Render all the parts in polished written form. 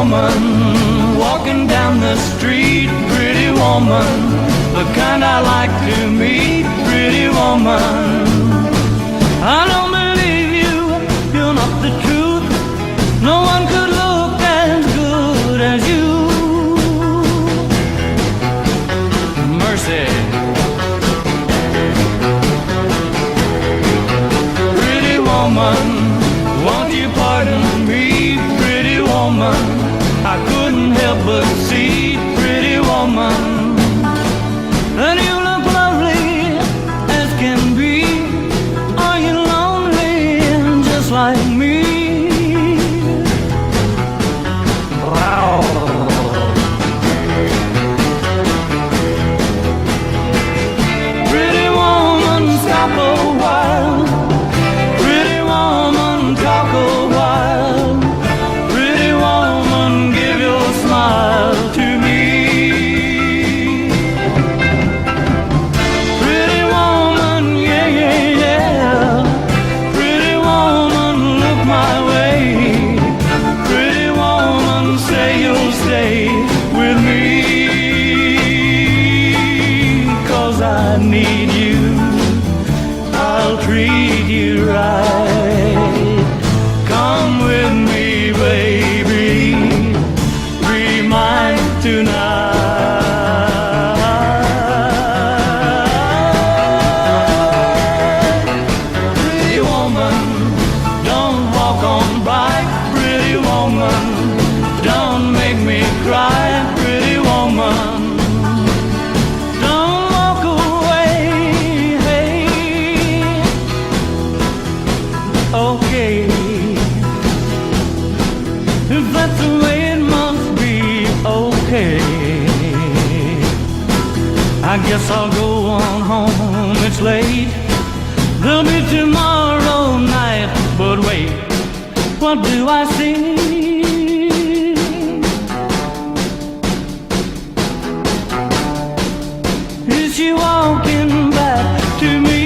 woman walking down the street, pretty woman, the kind I like to meet, pretty woman. I don't believe you, you're not the truth. No one could look as good as you. Mercy. Pretty woman, won't you pardon me, pretty woman? I couldn't help but see, pretty woman, and you look lovely as can be. Are you lonely just like me? Pretty woman, stop a while. Pretty woman, talk a while. Pretty woman, give your smile to me. Pretty woman, yeah, yeah, yeah. Pretty woman, look my way. Pretty woman, say you'll stay with me. 'Cause I need you, I'll treat you right. Come with me, baby, be mine tonight. Pretty woman, don't walk on by. Pretty woman, don't make me cry. Pretty woman, don't walk away. Hey, okay, if that's the way it must be, okay. I guess I'll go on home, it's late. There'll be tomorrow night, but wait, what do I see? Is she walking back to me?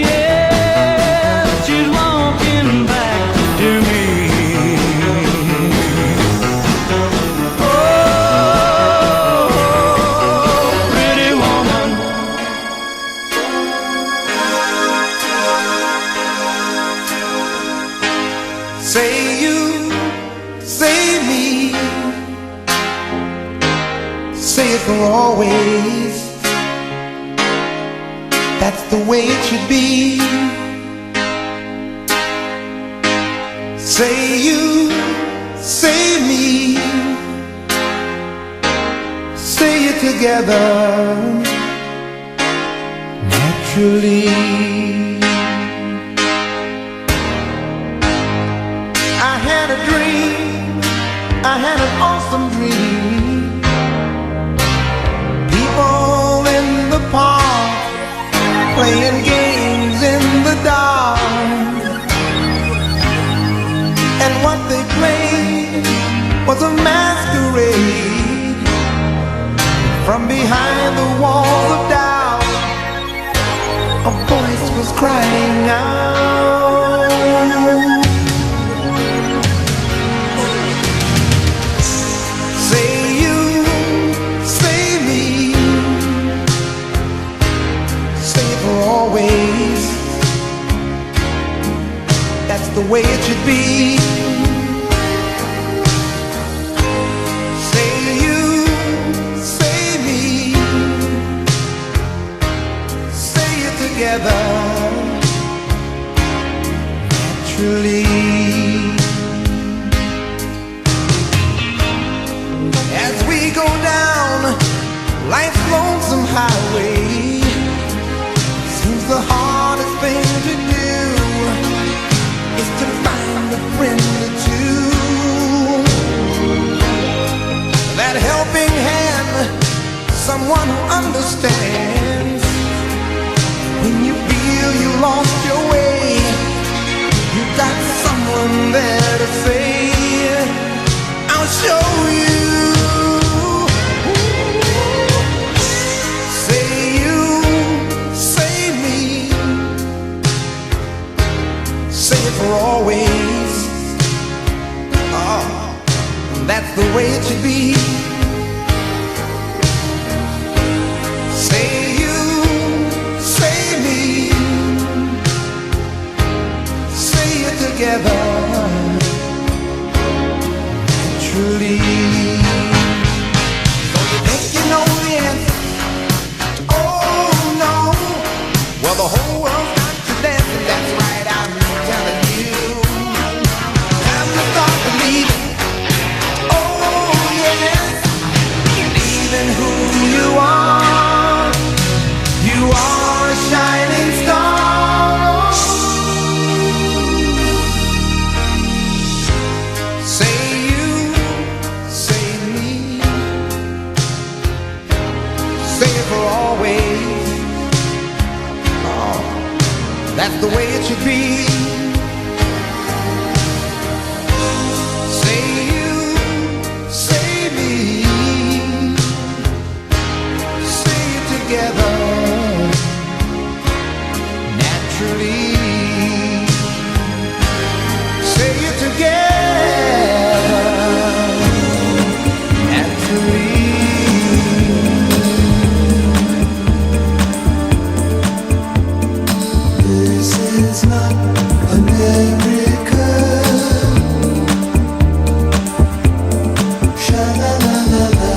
Yeah, she's walking back to me. Oh, pretty woman. Say you, say me, say it for always. That's the way it should be. Say you, say me, say it together naturally. I had a dream, I had an awesome dream. People in the park playing games in the dark, and what they played was a masquerade. From behind the walls of doubt, a voice was crying out. Say you, say me, say it for always. That's the way it should be. Say you, say me, say it together naturally. As we go down life's lonesome highway, seems the hardest thing to do is to find a friend or two. That helping hand, someone who understands. When you feel you lost your way, you got someone there to say, I'll show you. Say you, say me, say it for always. the way it should be. Say you, say me, say it together, truly. So you think you know the answer? Oh no. Well, the whole world's got to dance, and that's right, I'm telling you. Time to start believing. Oh yes, believing who you are. You are a shining star. Say you, say me, say it for always. Oh, that's the way it should be. Say you, say me, say it together, naturally. Say it together, naturally. This is not America. Sha-la-la-la-la.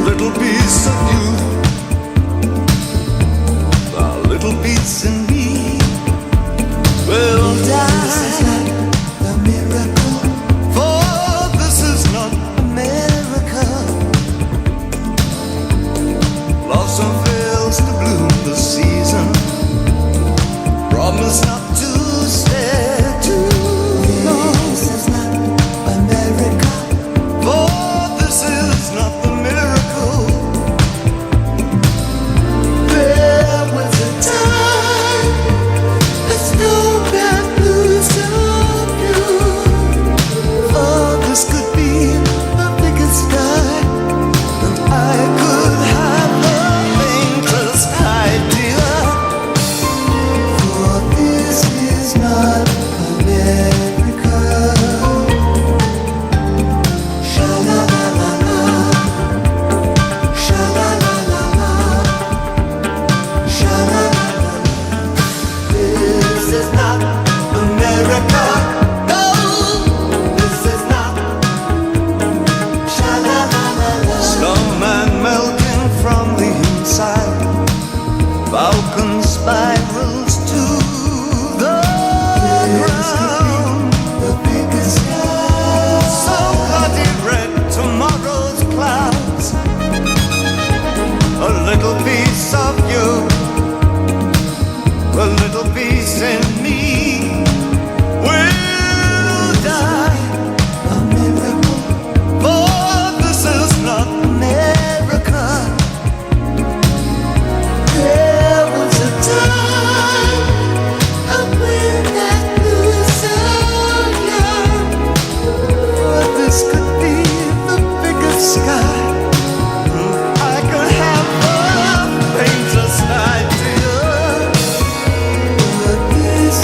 Little piece of you, a little piece in me will This is die. not a miracle, For this is not America. blossom fails to bloom this season. Promise not to stay too long. This is not America. For this is not the miracle. There was a time the snow got blues of you. Oh, this could be the biggest sky, and I could have the faintest idea. For this is not America. Sha-la-la-la-la. Sha-la-la-la-la. Sha-la-la-la-la. This is not America. No, this is not. Sha-la-la-la-la. Snowman melting from the inside, Falcon spirals to the ground. The biggest sky. So bloody red tomorrow's clouds. A little piece of you, a little piece in me will die. A miracle. For this is not America. There was a time when that blues of young. This could be the biggest sky. I could have the faintest idea. But this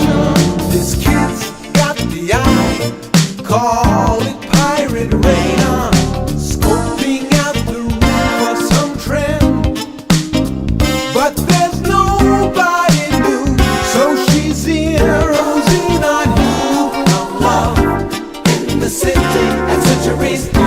nation. This kid's got the eye, call it pirate radar, scoping out the room for some trend. But there's nobody new, so she's zeroing on you. Of love in the city at Century's end.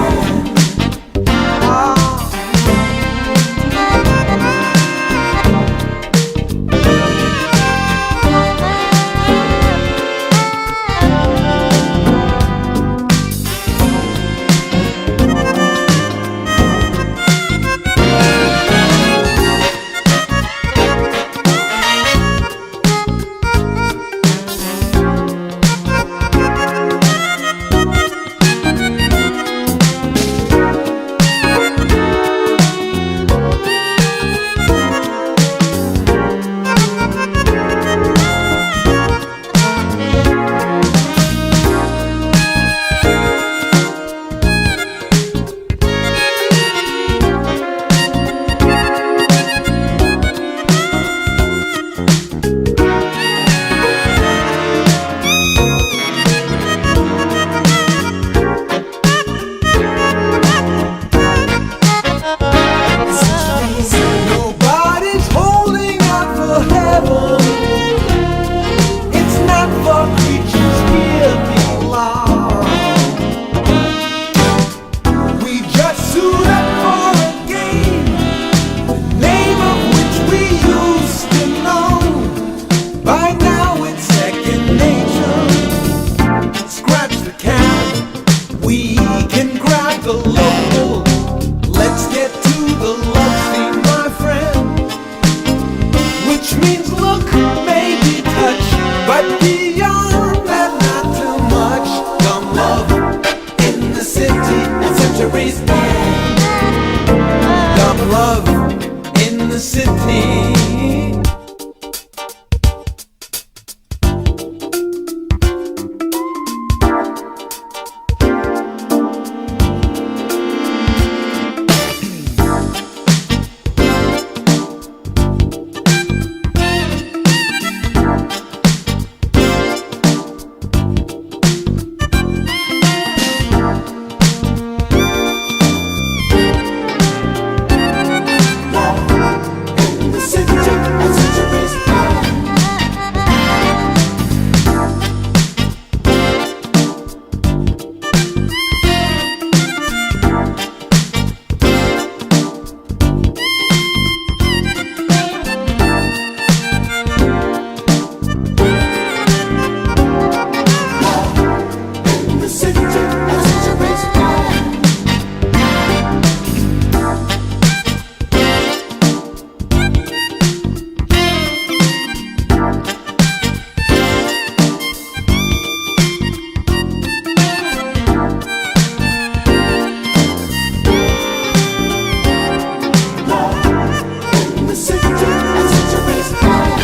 Nobody's holding out for heaven. It's not for creatures here below. We just suit up for a game, the name of which we used to know. By now it's second nature. Scratch the cab, we can grab the local. Let's get to the love scene, my friend. Which means look, maybe touch, but beyond that, not too much. Come love in the city at Century's end. Come love in the city. In the city at Century's end. In the city at Century's end. In the city at Century's end.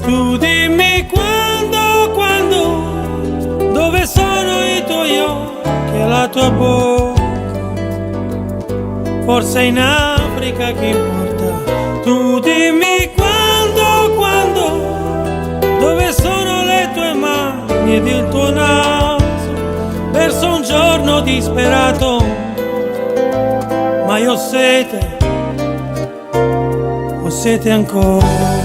Tu dimmi quando, dove sono i tuoi occhi e la tua bocca. Forse in Africa, che importa. Tu dimmi quando, dove sono le tue mani ed il tuo naso. Verso un giorno disperato, ma io ho sete ancora.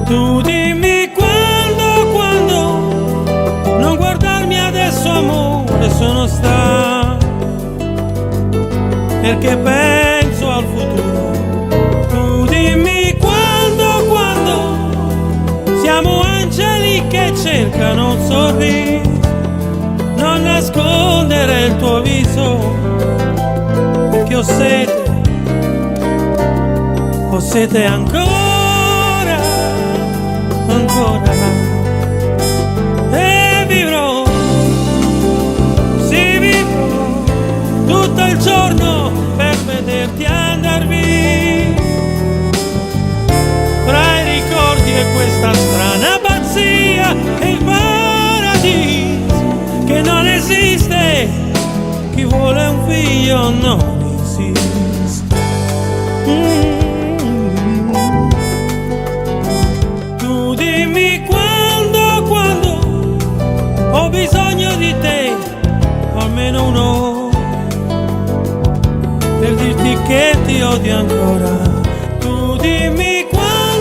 Tu dimmi quando, non guardarmi adesso amore, sono stanco, perché penso al futuro. Tu dimmi quando, siamo angeli che cercano un sorriso, non nascondere il tuo viso, perché ho sete ancora. E vivrò, sì vivrò tutto il giorno vuole un figlio non esiste. Tu dimmi quando ho bisogno di te, almeno un'ora, per dirti che ti odio ancora. Tu dimmi quando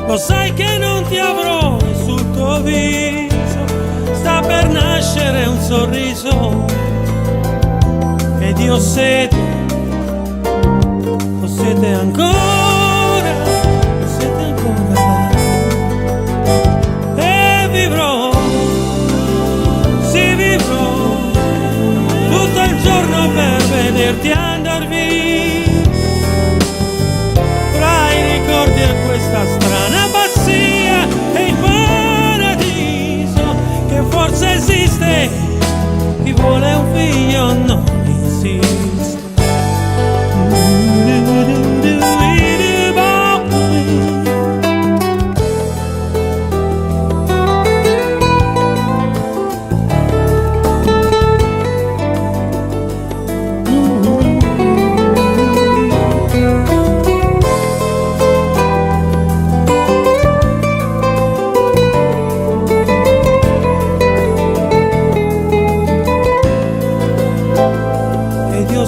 lo sai che non ti avrò sul tuo viso, sta per nascere un sorriso ed io ho sete ancora, ho sete ancora, e vivrò, sì vivrò, tutto il giorno per vederti andar via, fra i ricordi e questa strana pazzia e il paradiso che forse esiste, chi vuole un figlio non insiste. Ed io ho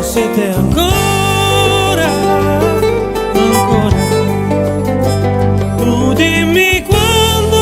sete ancora, ancora. Tu dimmi quando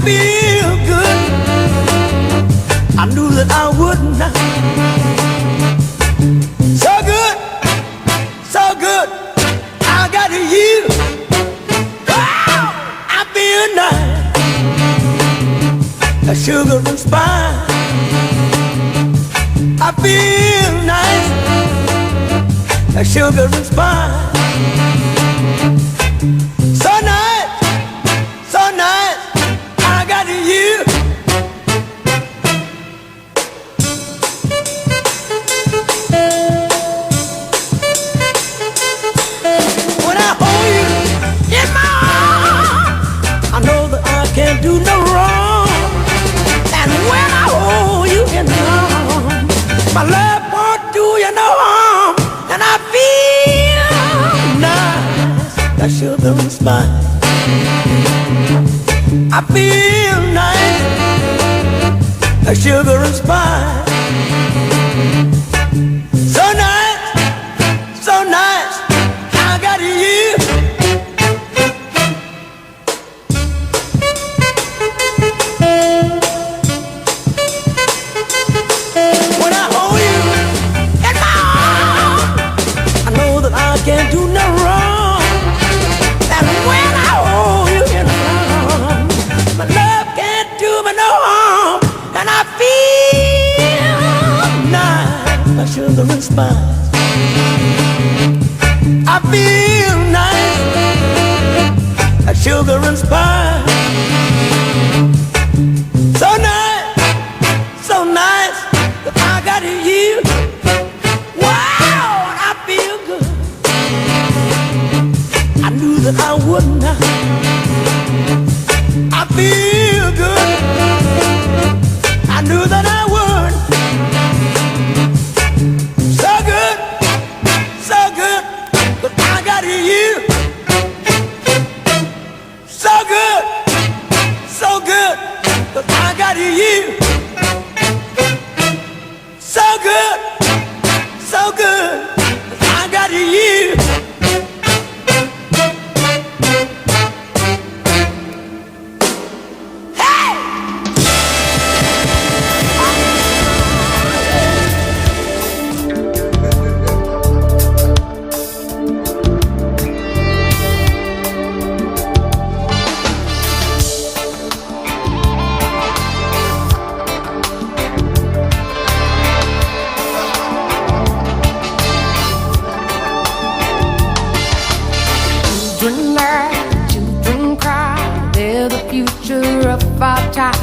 feel good. I knew that I would not. So good, so good. I got you. Wow, I feel nice. A sugar and spice. I feel nice. A sugar and spice. So nice, so nice. I got you. When I hold you in my arms, I know that I can't do no wrong. And when I hold you in my arms, my love won't do you no harm. And I feel nice, that sugar and spice. I feel nice, that sugar and spice. So nice, so nice, I got you. When I hold you in my arms, I know that I can't do no wrong. And when I hold you in my arms, my love can't do me no harm. And I feel nice, my sugar and spice. I feel nice, a sugar and spice. So nice, so nice, that I got you. Wow, I feel good. I knew that I would not. I feel good. I knew that I would. So good, so good, that I got you. So good, so good, that I got you. So good, so good, that I got you. Children laugh, children cry, they're the future of our time.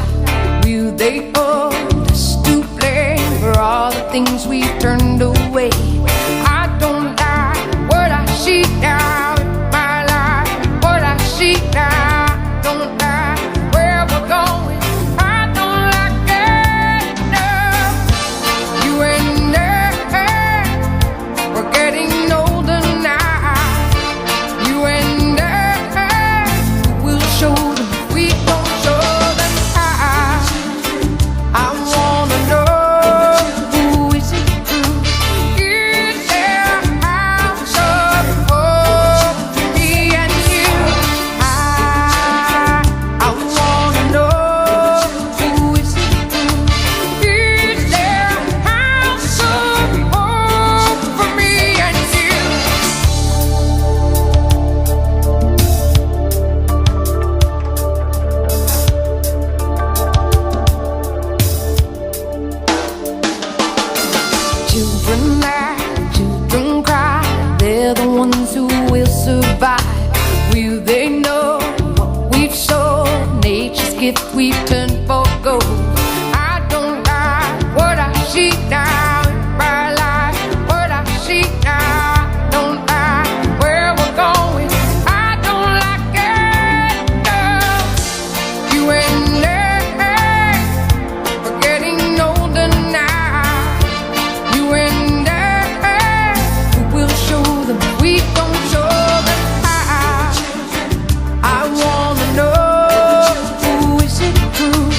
Will they hold us to blame for all the things we've turned away? I don't like what I see now in my life, what I see now. Don't like where we're going, I don't like it, no. You and I, we're getting older now. You and I will show them if we don't show them how. I wanna know, who is it true? Is there a house of hope for me and you? I wanna know, who is it true? Is there a house of hope for me and you? Children laugh, children cry, they're the ones who will survive. Will they know what we've sown, nature's gift we've turned for gold? I don't like what I see now in my life, what I see now. I don't like where we're going, I don't like it, no. You and I, we're getting older now. You and I, who will show them if we don't show them how. I wanna know, who is it true?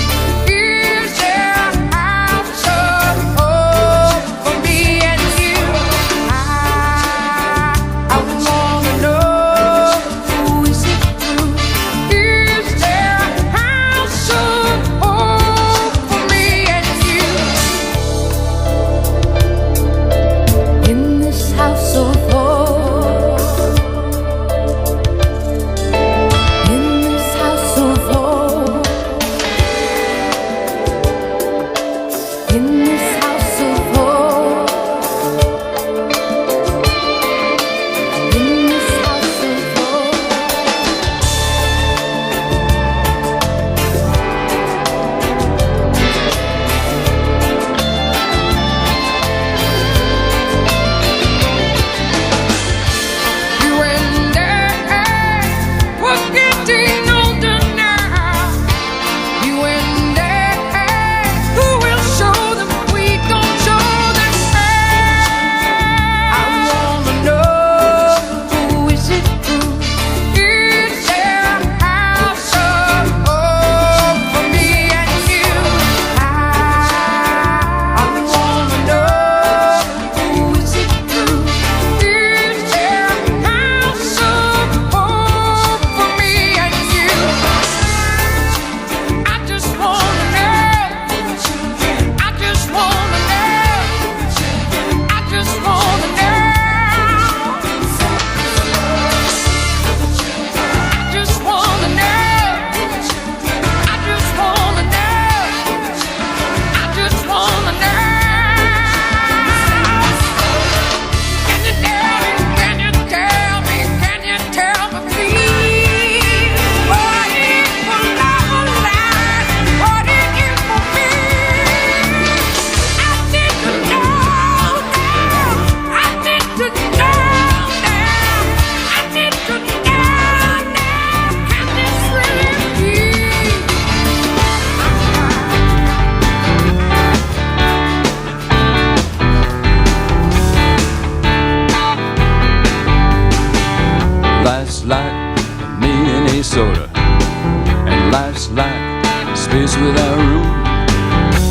Life's like mayonnaise soda, and life's like space without room,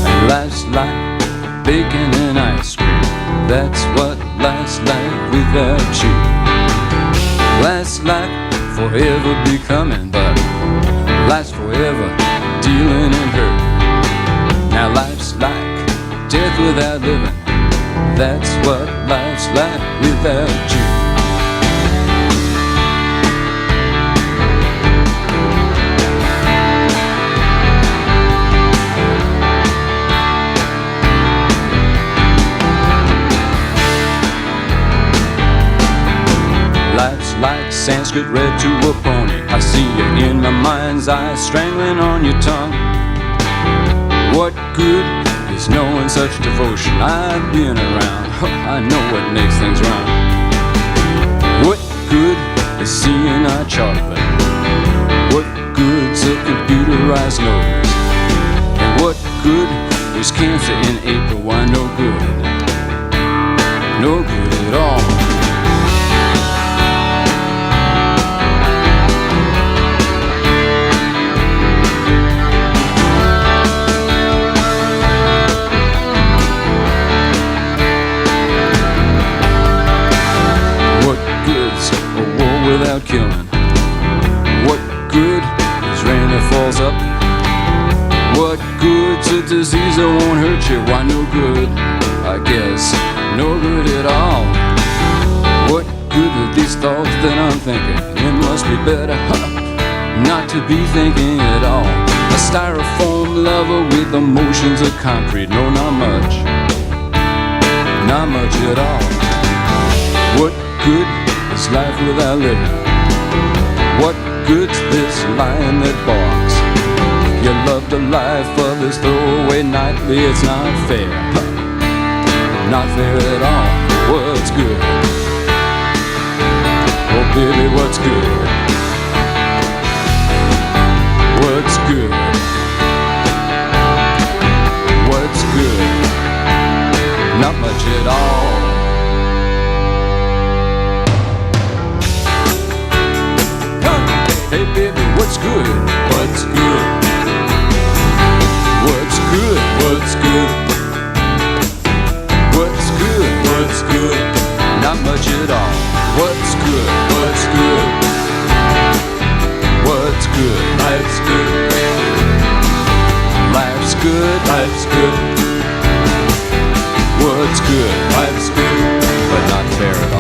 and life's like bacon and ice cream. That's what life's like without you. Life's like forever becoming, but life's forever dealing in hurt. Now life's like death without living. That's what life's like without you. Life's like Sanskrit read to a pony. I see you in my mind's eye, strangling on your tongue. What good is knowing such devotion? I've been around, I know what makes things wrong. What good is seeing our chocolate? What good's a computerized nose? And what good is cancer in April? Why, no good. No good at all. Without killing. What good is rain that falls up? What good's a disease that won't hurt you? Why, no good, I guess, no good at all. What good are these thoughts that I'm thinking? It must be better not to be thinking at all. A styrofoam lover with emotions of concrete. No, not much, not much at all. What good is life without living? What good's this lion that barks? You love the life of this throwaway nightly. It's not fair, not fair at all. What's good? Oh baby, what's good? What's good? What's good? Not much at all. Hey baby, what's good? What's good? What's good? What's good? What's good? What's good? Not much at all. What's good? What's good? What's good? Life's good. Life's good. Life's good. What's good? Life's good, but not fair at all.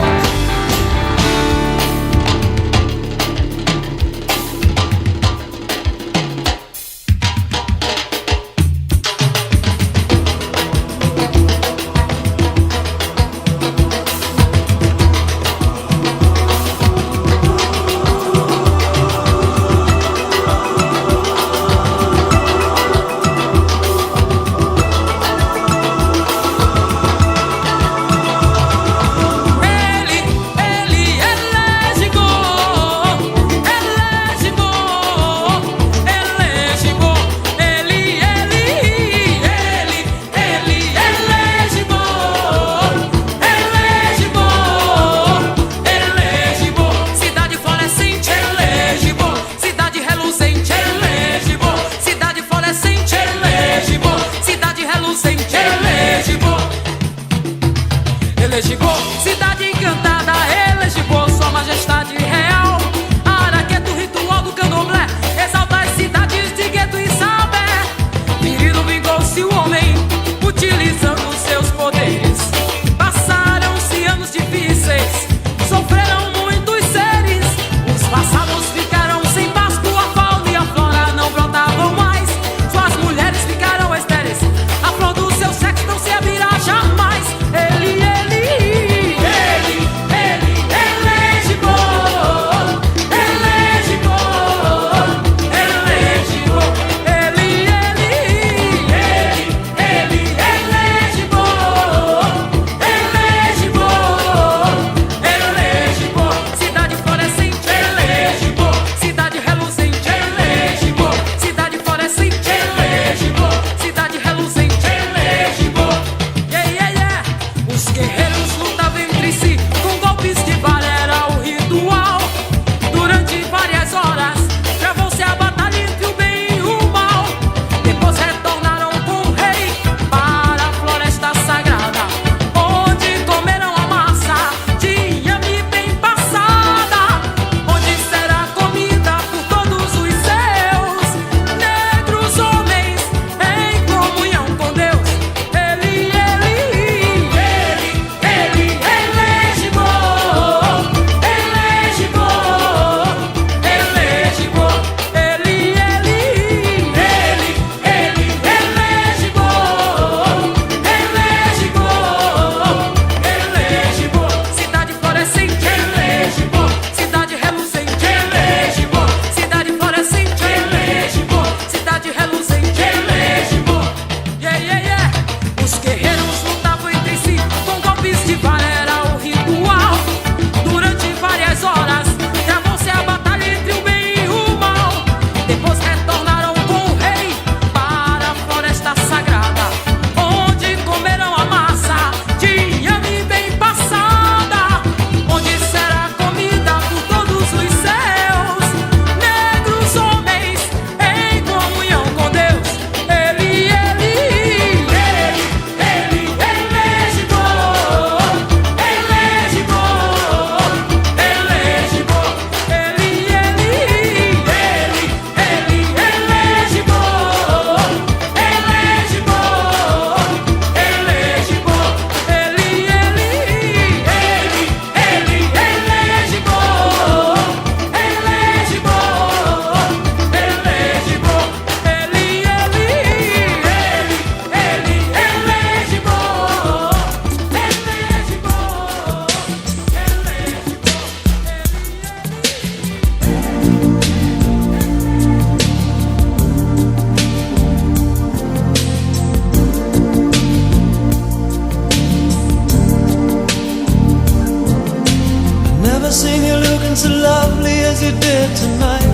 you did tonight.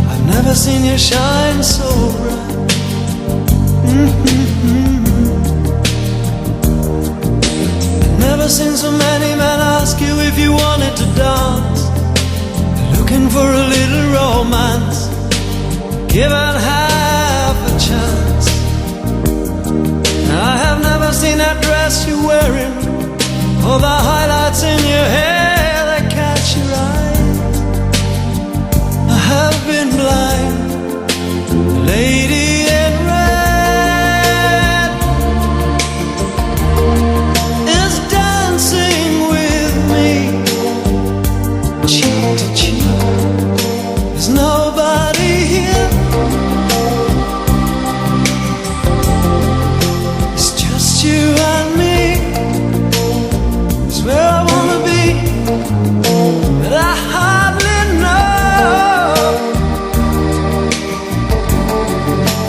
I've never seen you shine so bright. I've never seen so many men ask you if you wanted to dance. They're looking for a little romance, given half a chance. I have never seen that dress you're wearing, or the highlights in your hair that catch your eye. I have been blind, lady in red is dancing with me, cheek to cheek. There's nobody here, it's just you and me. It's where I wanna be, but I hardly know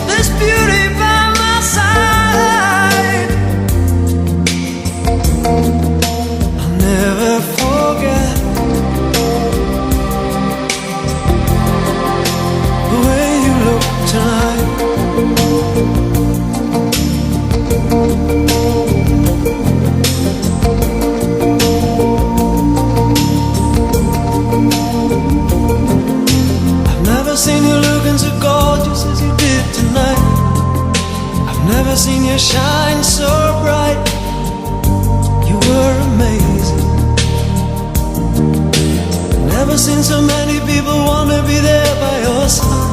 this beauty by my side. I'll never forget the way you look tonight. I've never seen you looking so gorgeous as you did tonight. I've never seen you shine so bright. You were amazing. Never seen so many people wanna be there by your side.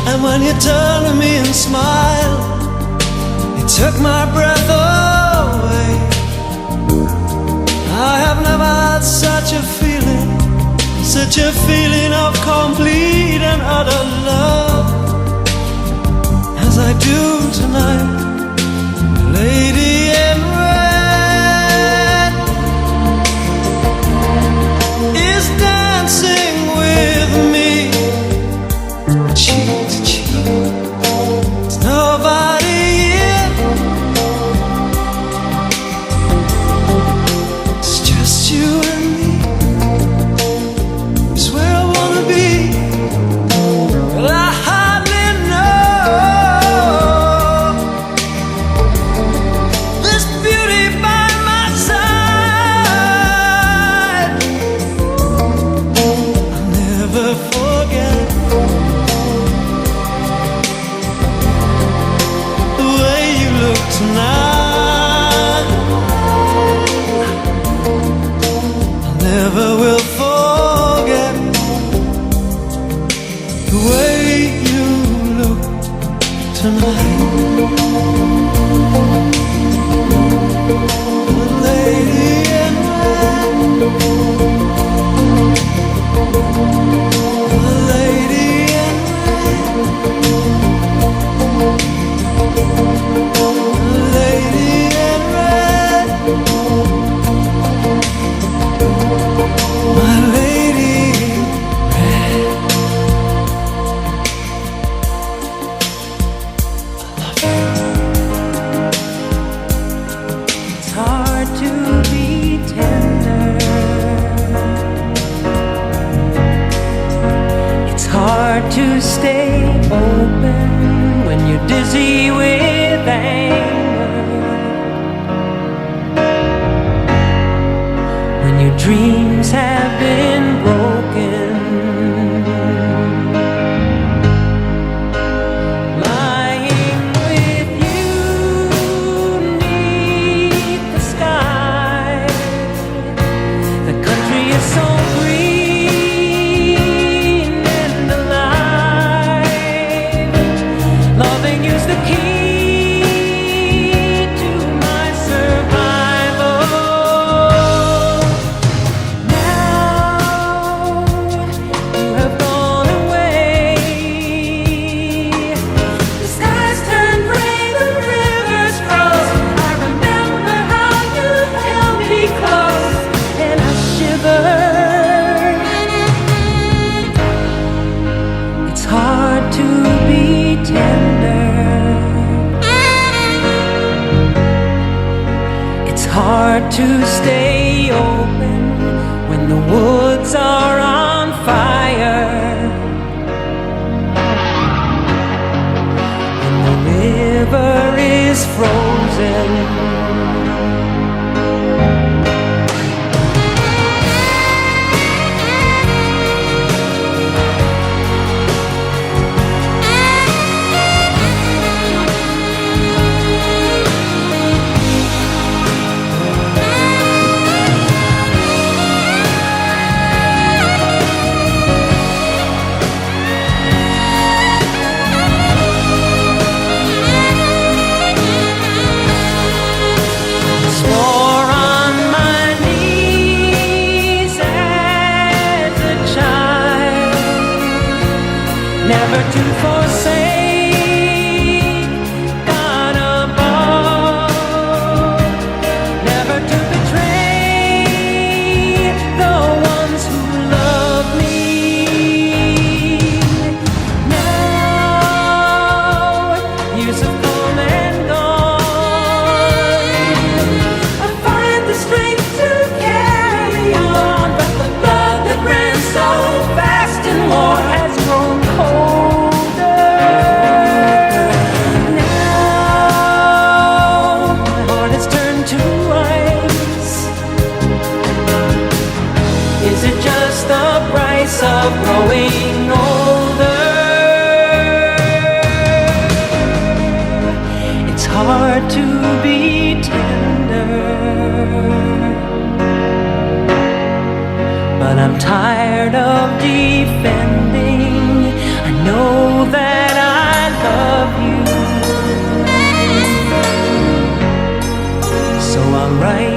And when you turned to me and smiled, it took my breath away. I have never had such a feeling, such a feeling of complete and utter love as I do tonight. Lady in red is dancing with me, cheek to cheek. There's nobody here, it's just you and me. It's where I wanna be, but I hardly know this beauty by my side. I'll never forget the way you look tonight. I never will forget the way you look tonight. The lady in red, the lady in red, the lady in red, my lady in red. It's hard to be tender. It's hard to stay open when you're dizzy with anger. When your dreams have been broken. Lying with you 'neath the sky, the country is so green and alive. Loving you's the key to my survival. Now never to forsake God above, never to betray the ones who love me. Now years have come and gone, I find the strength to carry on, but the blood that ran so fast in war has grown colder. Now my heart has turned to ice. Is it just the price of growing older? It's hard to be tender, but I'm tired of defending. I know that I love you, so I'll write